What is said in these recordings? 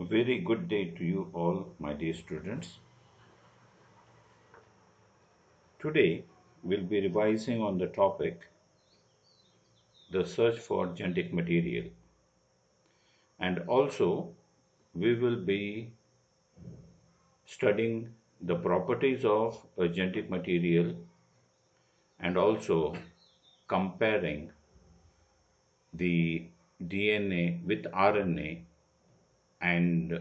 Very good day to you all, my dear students. Today we'll be revising on the topic the search for genetic material, and also we will be studying the properties of a genetic material and also comparing the DNA with RNA and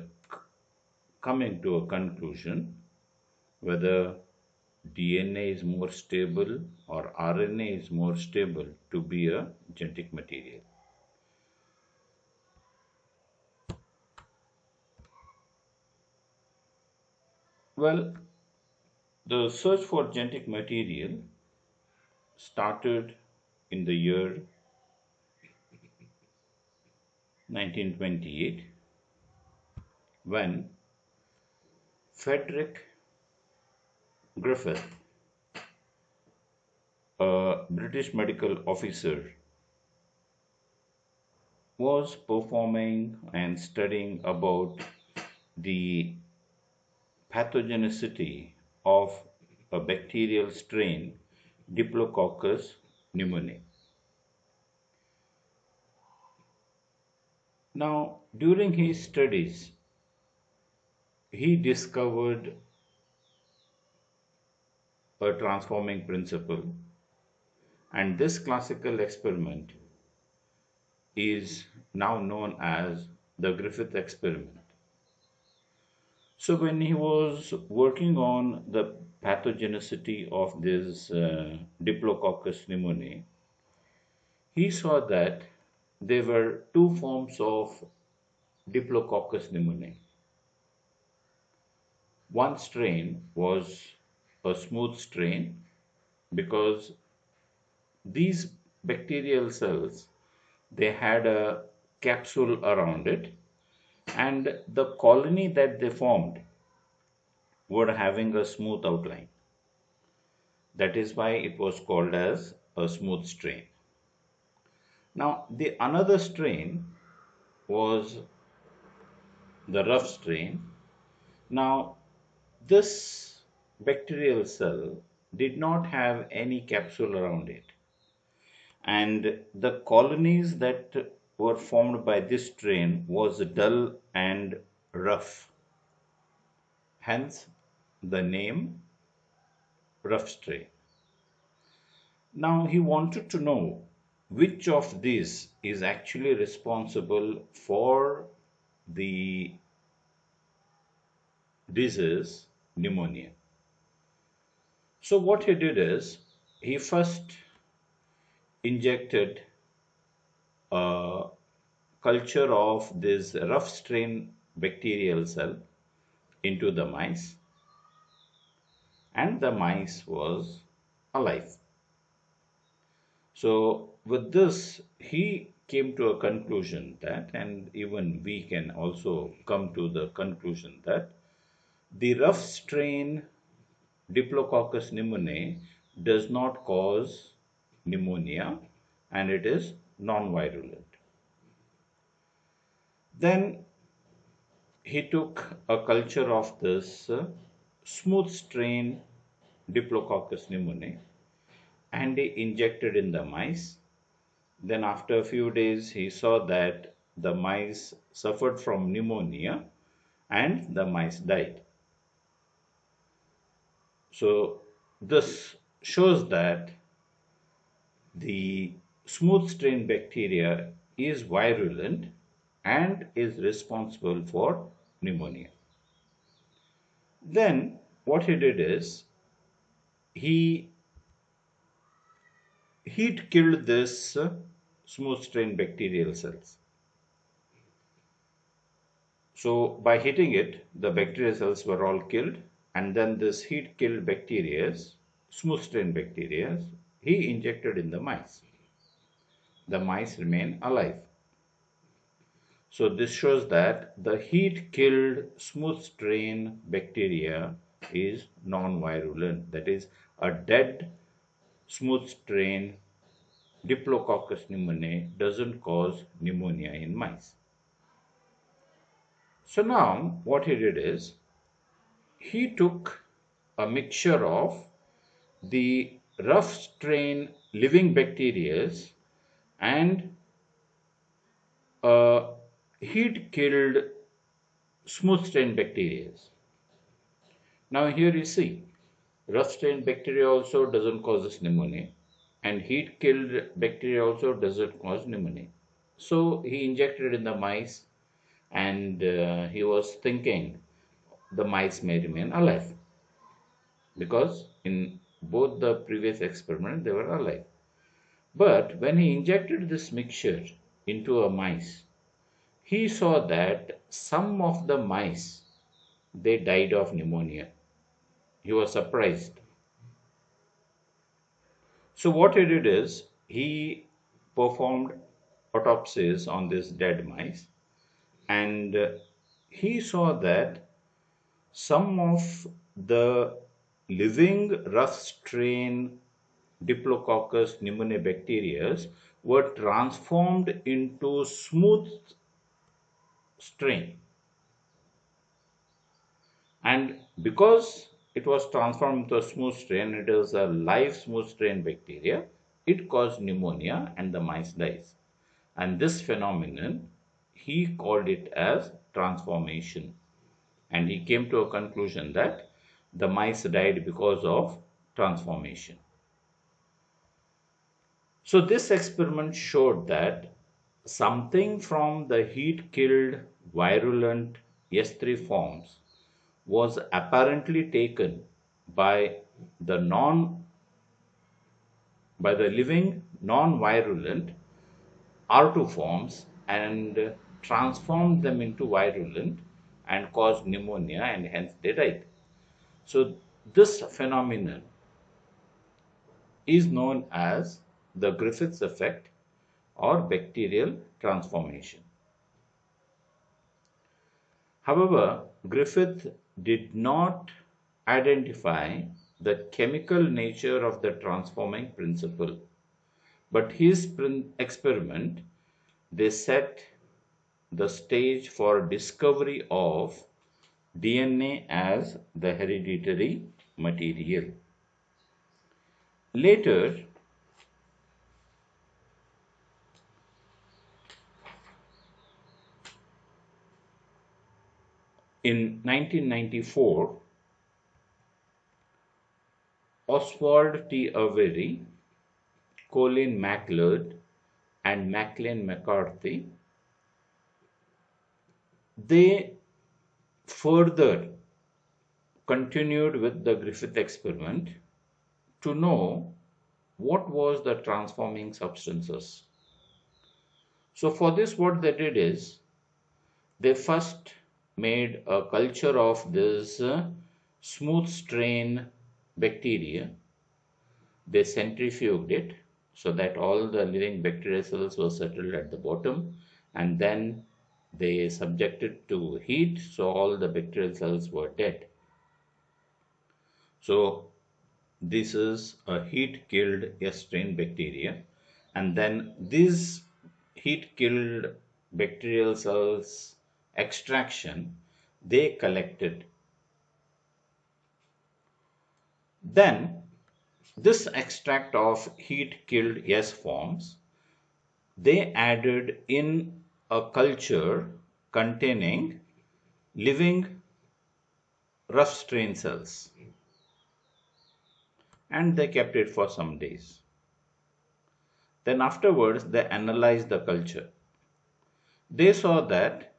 coming to a conclusion whether DNA is more stable or RNA is more stable to be a genetic material. Well, the search for genetic material started in the year 1928 when Frederick Griffith, a British medical officer, was performing and studying about the pathogenicity of a bacterial strain, Diplococcus pneumoniae. Now, during his studies, he discovered a transforming principle, and this classical experiment is now known as the Griffith experiment. So when he was working on the pathogenicity of this Diplococcus pneumoniae, he saw that there were two forms of Diplococcus pneumoniae. One strain was a smooth strain because these bacterial cells, they had a capsule around it, and the colony that they formed were having a smooth outline. That is why it was called as a smooth strain. Now, the another strain was the rough strain. Now, this bacterial cell did not have any capsule around it, and the colonies that were formed by this strain was dull and rough, hence the name rough strain. Now he wanted to know which of these is actually responsible for the disease pneumonia. So what he did is he first injected a culture of this rough strain bacterial cell into the mice, and the mice was alive. So with this he came to a conclusion that, and even we can also come to the conclusion that the rough strain Diplococcus pneumoniae does not cause pneumonia and it is non-virulent. Then he took a culture of this smooth strain Diplococcus pneumoniae and he injected in the mice. Then after a few days he saw that the mice suffered from pneumonia and the mice died. So this shows that the smooth strain bacteria is virulent and is responsible for pneumonia. Then what he did is he heat killed this smooth strain bacterial cells. So by hitting it, the bacterial cells were all killed, and then this heat killed bacteria, smooth strain bacteria, he injected in the mice. The mice remain alive. So this shows that the heat killed smooth strain bacteria is non-virulent. That is, a dead smooth strain Diplococcus pneumoniae doesn't cause pneumonia in mice. So now what he did is he took a mixture of the rough strain living bacteria and heat killed smooth strain bacteria. Now here you see, rough strain bacteria also doesn't cause pneumonia, and heat killed bacteria also doesn't cause pneumonia. So he injected in the mice, and he was thinking the mice may remain alive because in both the previous experiment they were alive. But when he injected this mixture into a mice, he saw that some of the mice they died of pneumonia. He was surprised. So what he did is he performed autopsies on these dead mice, and he saw that some of the living rough strain Diplococcus pneumoniae bacteria were transformed into smooth strain, and because it was transformed into a smooth strain, it is a live smooth strain bacteria, it caused pneumonia and the mice dies. And this phenomenon he called it as transformation, and he came to a conclusion that the mice died because of transformation. So this experiment showed that something from the heat killed virulent S3 forms was apparently taken by the living non-virulent R2 forms and transformed them into virulent and caused pneumonia, and hence they died. So this phenomenon is known as the Griffith's effect or bacterial transformation. However, Griffith did not identify the chemical nature of the transforming principle, but his experiment they set the stage for discovery of DNA as the hereditary material. Later, in 1994, Oswald.T.Avery, Colin MacLeod and Maclyn McCarty, they further continued with the Griffith experiment to know what was the transforming substances. So for this what they did is they first made a culture of this smooth strain bacteria. They centrifuged it so that all the living bacterial cells were settled at the bottom, and then they subjected to heat, so all the bacterial cells were dead. So this is a heat killed S strain bacteria, and then these heat killed bacterial cells extraction they collected. Then this extract of heat killed S forms they added in a culture containing living rough strain cells, and they kept it for some days. Then afterwards they analyzed the culture. They saw that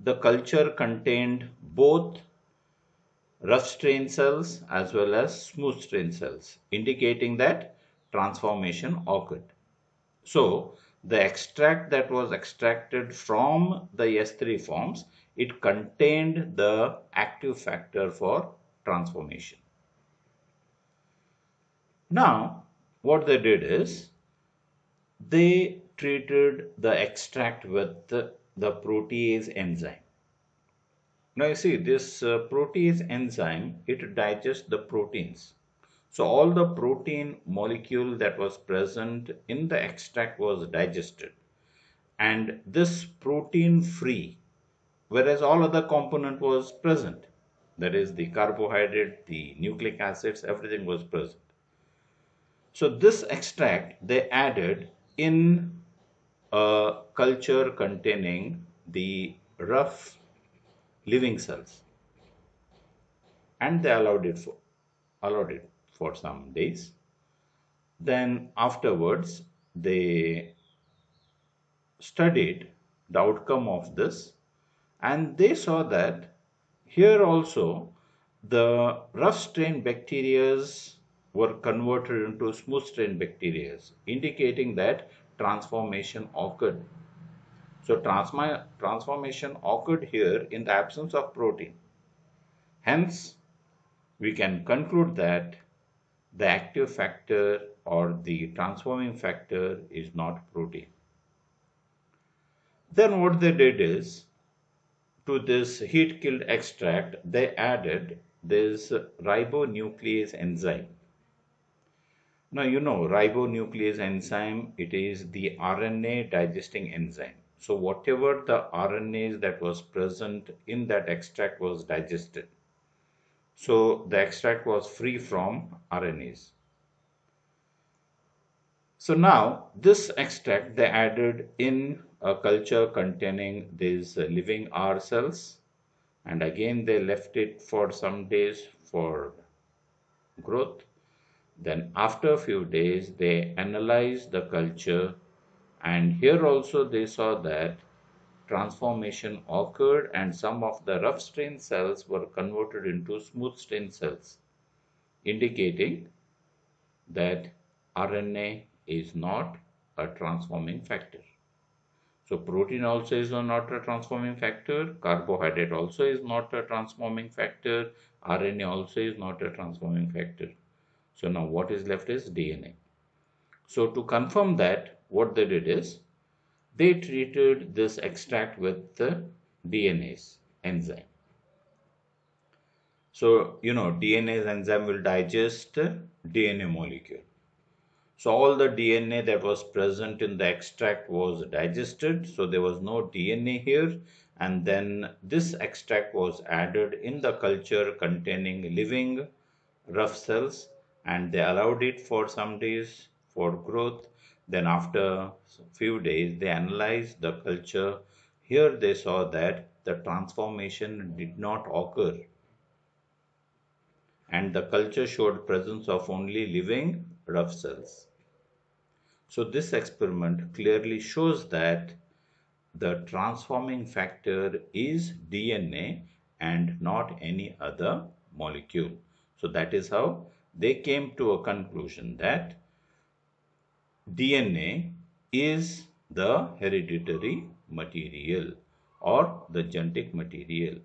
the culture contained both rough strain cells as well as smooth strain cells, indicating that transformation occurred. So the extract that was extracted from the S3 forms, it contained the active factor for transformation. Now what they did is they treated the extract with the protease enzyme. Now you see this protease enzyme, it digests the proteins. So all the protein molecule that was present in the extract was digested, and this protein free whereas all other component was present. That is the carbohydrate, the nucleic acids, everything was present. So this extract they added in a culture containing the rough living cells, and they allowed it for some days. Then afterwards they studied the outcome of this, and they saw that here also the rough strain bacteria were converted into smooth strain bacteria, indicating that transformation occurred. So transformation occurred here in the absence of protein. Hence, we can conclude that the active factor or the transforming factor is not protein. Then what they did is, to this heat killed extract, they added this ribonuclease enzyme. Now you know ribonuclease enzyme, it is the RNA digesting enzyme. So whatever the RNAs that was present in that extract was digested. So the extract was free from RNAs. So now this extract they added in a culture containing these living R cells, and again they left it for some days for growth. Then after a few days they analyzed the culture, and here also they saw that transformation occurred and some of the rough strain cells were converted into smooth strain cells, indicating that RNA is not a transforming factor. So protein also is not a transforming factor, carbohydrate also is not a transforming factor, RNA also is not a transforming factor. So now what is left is DNA. So to confirm that, what they did is, they treated this extract with the DNase enzyme. So, DNase enzyme will digest DNA molecule. So all the DNA that was present in the extract was digested. So there was no DNA here. And then this extract was added in the culture containing living rough cells, and they allowed it for some days for growth. Then after a few days they analyzed the culture. Here they saw that the transformation did not occur, and the culture showed presence of only living rough cells. So this experiment clearly shows that the transforming factor is DNA and not any other molecule. So that is how they came to a conclusion that DNA is the hereditary material or the genetic material.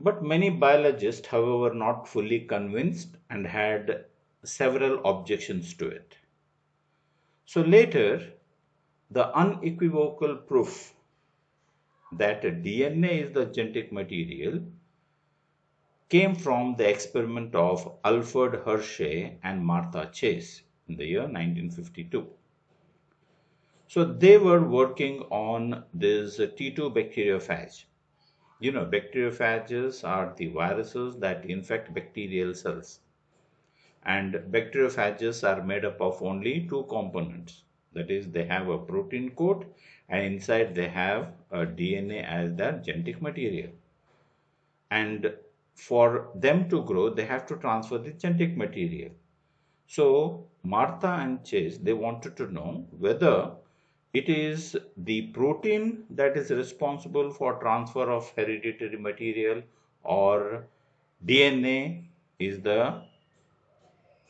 But many biologists, however, were not fully convinced and had several objections to it. So later, the unequivocal proof that DNA is the genetic material came from the experiment of Alfred Hershey and Martha Chase in the year 1952. So they were working on this T2 bacteriophage. Bacteriophages are the viruses that infect bacterial cells. And bacteriophages are made up of only two components. That is, they have a protein coat, and inside they have a DNA as their genetic material. And for them to grow, they have to transfer the genetic material. So Martha and Chase, they wanted to know whether it is the protein that is responsible for transfer of hereditary material, or DNA is the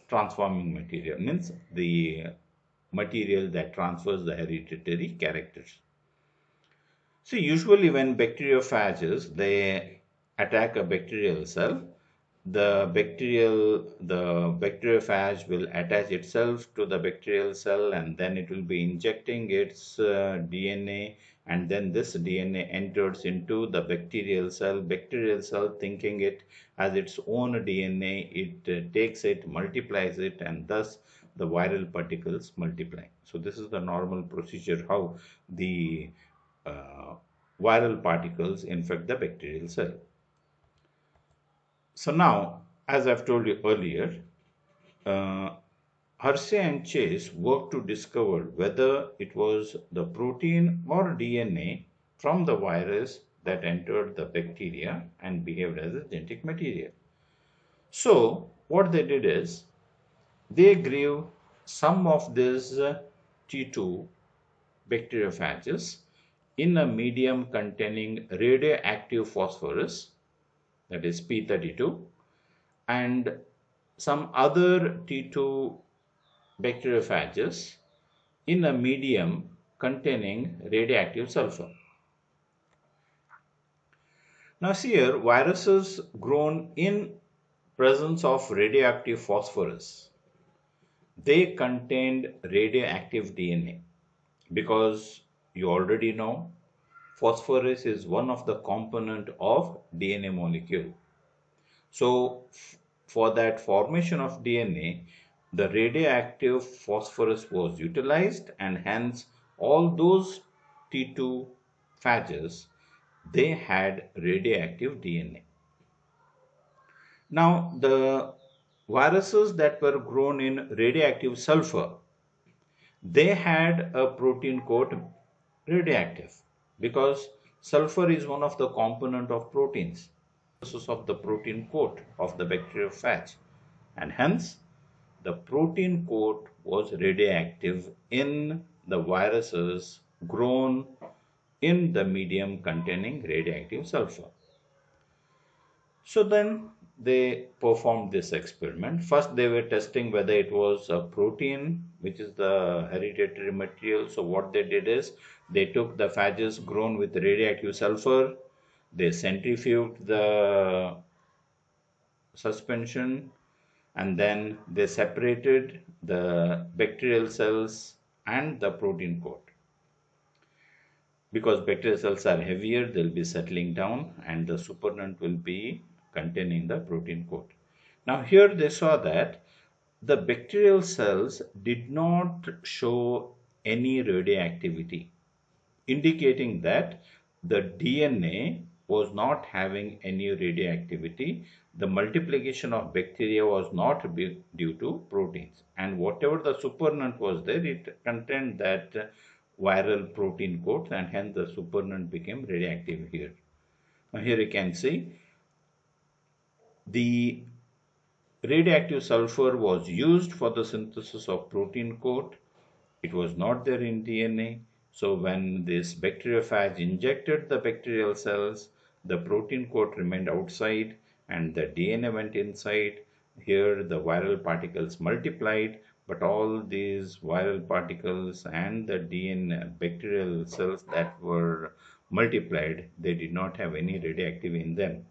transforming material, means the material that transfers the hereditary characters. See, usually when bacteriophages, they attack a bacterial cell, the bacteriophage will attach itself to the bacterial cell, and then it will be injecting its DNA, and then this DNA enters into the bacterial cell thinking it as its own DNA, it takes it, multiplies it, and thus the viral particles multiply. So this is the normal procedure how the viral particles infect the bacterial cell. So now, as I've told you earlier, uh, Hershey and Chase worked to discover whether it was the protein or DNA from the virus that entered the bacteria and behaved as a genetic material. So, what they did is they grew some of these T2 bacteriophages in a medium containing radioactive phosphorus, that is P32, and some other T2 bacteriophages in a medium containing radioactive sulfur. Now see here, viruses grown in presence of radioactive phosphorus, they contained radioactive DNA because you already know phosphorus is one of the component of DNA molecule. So for that formation of DNA, the radioactive phosphorus was utilized, and hence all those T2 phages, they had radioactive DNA. Now the viruses that were grown in radioactive sulfur, they had a protein coat radioactive because sulfur is one of the component of proteins of the protein coat of the bacteriophage, and hence the protein coat was radioactive in the viruses grown in the medium containing radioactive sulfur. So then they performed this experiment. First they were testing whether it was a protein, which is the hereditary material. So what they did is they took the phages grown with radioactive sulfur, they centrifuged the suspension, and then they separated the bacterial cells and the protein coat. Because bacterial cells are heavier, they'll be settling down and the supernatant will be containing the protein coat. Now here they saw that the bacterial cells did not show any radioactivity, indicating that the DNA was not having any radioactivity. The multiplication of bacteria was not due to proteins, and whatever the supernatant was there, it contained that viral protein coats, and hence the supernatant became radioactive here. Now here you can see the radioactive sulfur was used for the synthesis of protein coat. It was not there in DNA. So when this bacteriophage injected the bacterial cells, the protein coat remained outside and the DNA went inside. Here the viral particles multiplied, but all these viral particles and the DNA bacterial cells that were multiplied, they did not have any radioactivity in them.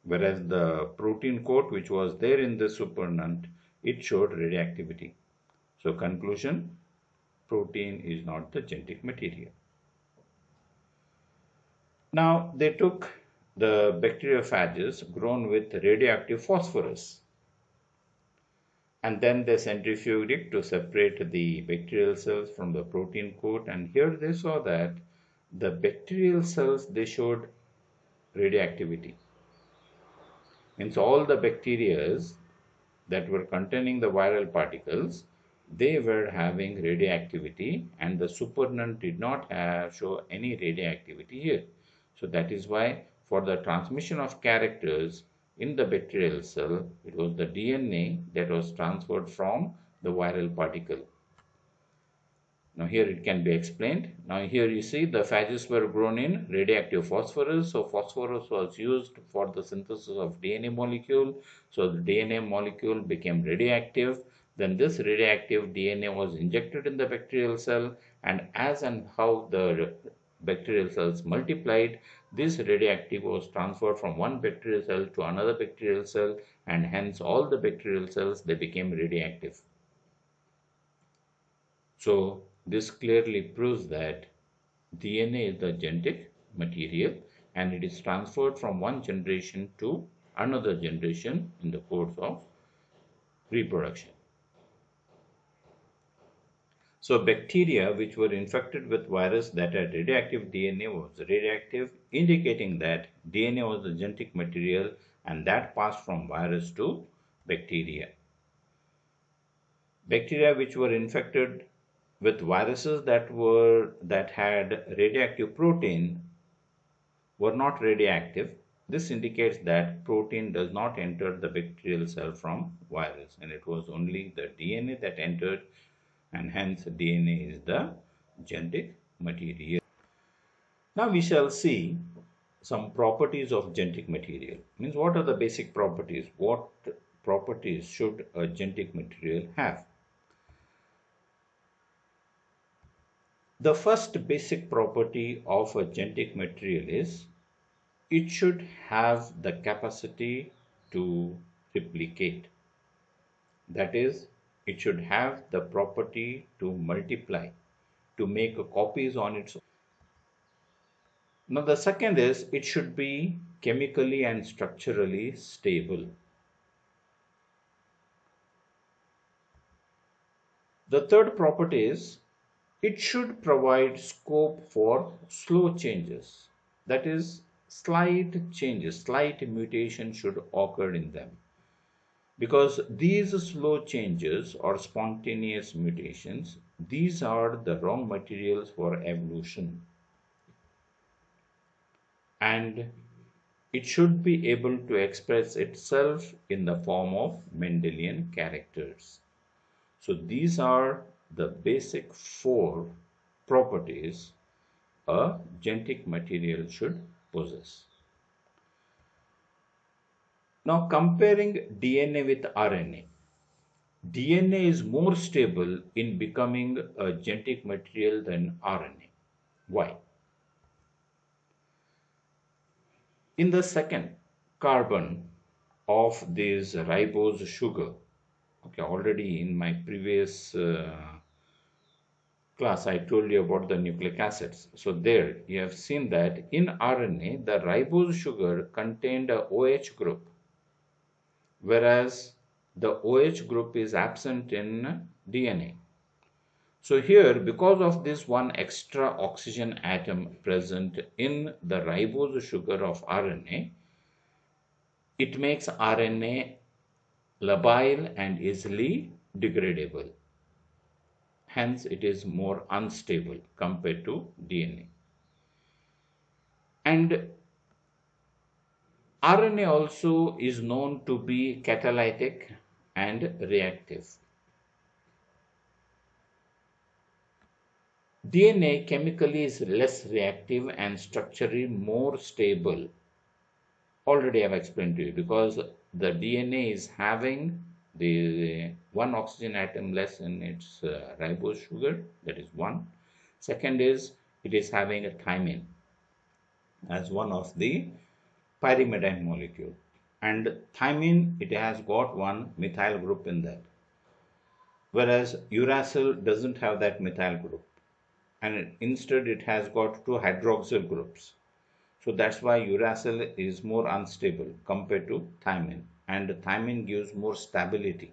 Whereas the protein coat which was there in the supernatant, it showed radioactivity. So conclusion, protein is not the genetic material. Now they took the bacteriophages grown with radioactive phosphorus, and then they centrifuged it to separate the bacterial cells from the protein coat, and here they saw that the bacterial cells, they showed radioactivity. Means all the bacteria that were containing the viral particles, they were having radioactivity, and the supernatant did not show any radioactivity here. So that is why for the transmission of characters in the bacterial cell, it was the DNA that was transferred from the viral particle. Now here it can be explained. Now here you see the phages were grown in radioactive phosphorus. So phosphorus was used for the synthesis of DNA molecule. So the DNA molecule became radioactive. Then this radioactive DNA was injected in the bacterial cell, and as and how the bacterial cells multiplied, this radioactive was transferred from one bacterial cell to another bacterial cell, and hence all the bacterial cells, they became radioactive. So this clearly proves that DNA is the genetic material, and it is transferred from one generation to another generation in the course of reproduction. So bacteria which were infected with virus that had radioactive DNA was radioactive, indicating that DNA was the genetic material and that passed from virus to bacteria. Bacteria which were infected with viruses that had radioactive protein were not radioactive. This indicates that protein does not enter the bacterial cell from virus, and it was only the DNA that entered, and hence DNA is the genetic material. Now we shall see some properties of genetic material. Means, what are the basic properties? What properties should a genetic material have? The first basic property of a genetic material is it should have the capacity to replicate. That is, it should have the property to multiply, to make copies on its own. Now, the second is it should be chemically and structurally stable. The third property is it should provide scope for slow changes. That is, slight changes, slight mutation should occur in them. Because these slow changes or spontaneous mutations, these are the raw materials for evolution. And it should be able to express itself in the form of Mendelian characters. So these are the basic 4 properties a genetic material should possess. Now, comparing DNA with RNA. DNA is more stable in becoming a genetic material than RNA. Why? In the second carbon of this ribose sugar, okay, already in my previous class I told you about the nucleic acids. So there you have seen that in RNA the ribose sugar contained a OH group, whereas the OH group is absent in DNA. So here, because of this one extra oxygen atom present in the ribose sugar of RNA, it makes RNA labile and easily degradable. Hence, it is more unstable compared to DNA. And RNA also is known to be catalytic and reactive. DNA chemically is less reactive and structurally more stable. Already I have explained to you, because the DNA is having the one oxygen atom less in its ribose sugar, that is one. Second is it is having a thymine as one of the pyrimidine molecule, and thymine, it has got one methyl group in that, whereas uracil doesn't have that methyl group, and instead it has got 2 hydroxyl groups. So that's why uracil is more unstable compared to thymine, and thymine gives more stability.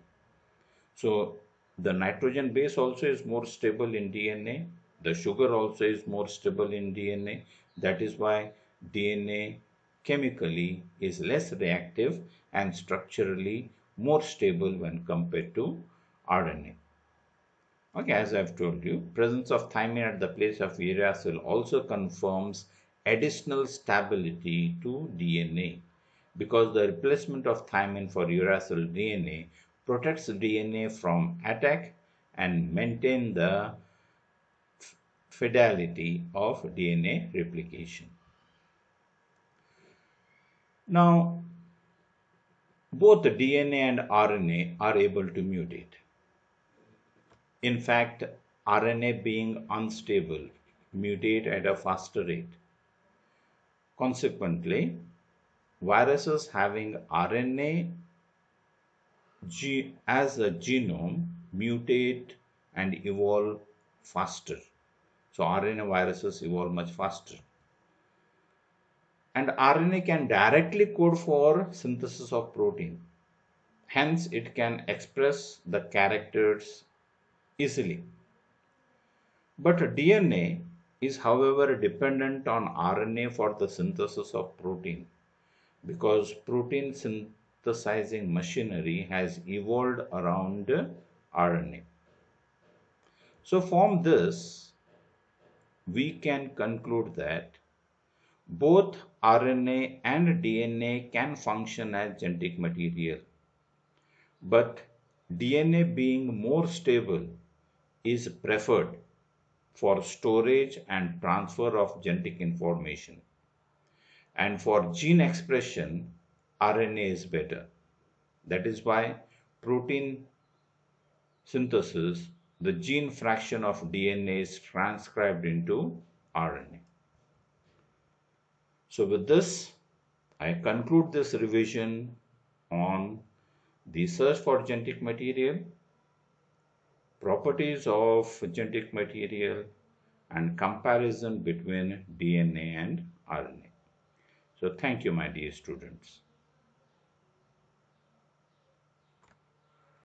So the nitrogen base also is more stable in DNA, the sugar also is more stable in DNA. That is why DNA chemically is less reactive and structurally more stable when compared to RNA. Okay, as I've told you, presence of thymine at the place of uracil also confirms additional stability to DNA, because the replacement of thymine for uracil DNA protects DNA from attack and maintain the fidelity of DNA replication. Now, both DNA and RNA are able to mutate. In fact, RNA being unstable, mutate at a faster rate. Consequently, viruses having RNA as a genome mutate and evolve faster. So RNA viruses evolve much faster. And RNA can directly code for synthesis of protein. Hence, it can express the characters easily. But DNA is, however, dependent on RNA for the synthesis of protein because protein synthesizing machinery has evolved around RNA. So, from this, we can conclude that both RNA and DNA can function as genetic material, but DNA being more stable is preferred for storage and transfer of genetic information. And for gene expression, RNA is better. That is why protein synthesis, the gene fraction of DNA is transcribed into RNA. So with this, I conclude this revision on the search for genetic material, properties of genetic material, and comparison between DNA and RNA. So thank you, my dear students.